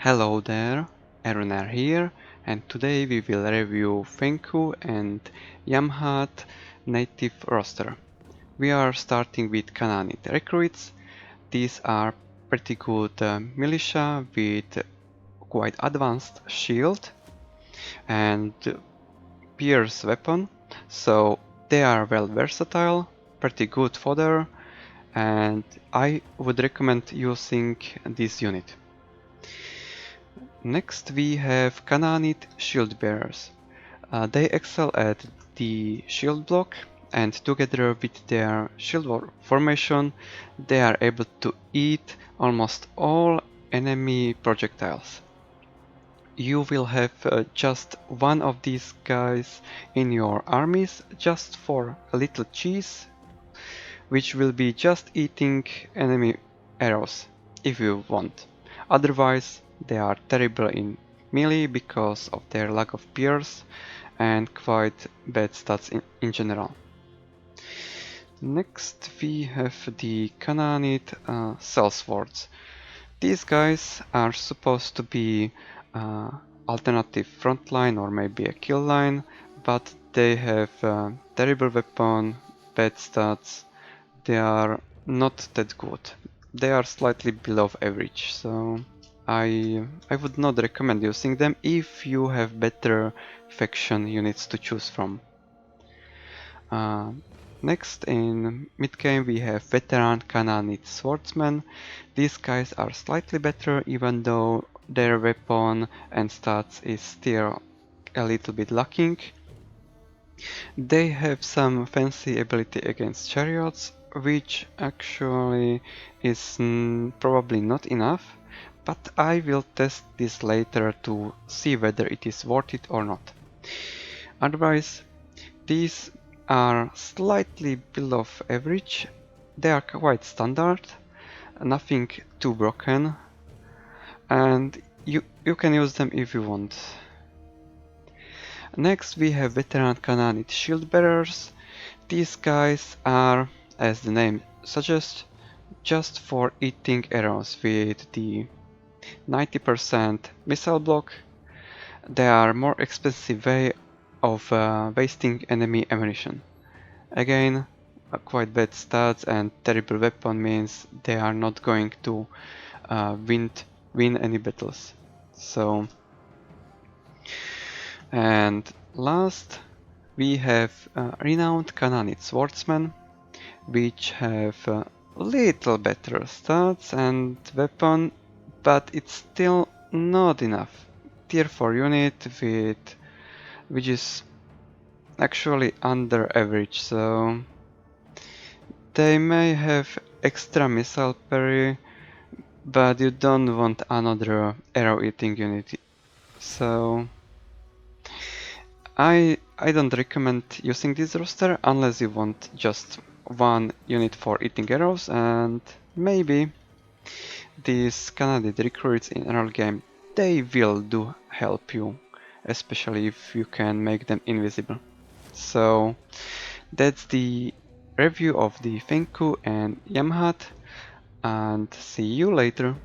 Hello there, Erunar here, and today we will review Fenkhu and Yamhad native roster. We are starting with Khanate recruits. These are pretty good militia with quite advanced shield and pierce weapon, so they are well versatile, pretty good fodder, and I would recommend using this unit. Next we have Khanate shield bearers. They excel at the shield block, and together with their shield formation they are able to eat almost all enemy projectiles. You will have just one of these guys in your armies just for a little cheese, which will be just eating enemy arrows if you want. Otherwise, they are terrible in melee because of their lack of pierce and quite bad stats in general. Next we have the Khanate sellswords. These guys are supposed to be alternative frontline or maybe a kill line, but they have terrible weapon, bad stats. They are not that good. They are slightly below average, so I would not recommend using them if you have better faction units to choose from. Next in mid-game we have veteran Khanate swordsmen. These guys are slightly better even though their weapon and stats is still a little bit lacking. They have some fancy ability against chariots, which actually is probably not enough, but I will test this later to see whether it is worth it or not. Otherwise, these are slightly below average. They are quite standard, nothing too broken, and you can use them if you want. Next we have veteran Khanate shield bearers. These guys are, as the name suggests, just for eating arrows with the 90% missile block. They are more expensive way of wasting enemy ammunition. Again, quite bad stats and terrible weapon means they are not going to win any battles. So, and last we have renowned Khanate swordsmen, which have little better stats and weapon, but it's still not enough. Tier 4 unit with which is actually under average, so they may have extra missile parry, but you don't want another arrow eating unit. So I don't recommend using this roster unless you want just one unit for eating arrows, and maybe these Khanate recruits in early game, they will do help you, especially if you can make them invisible. So that's the review of the Fenkhu and Yamhad, and see you later.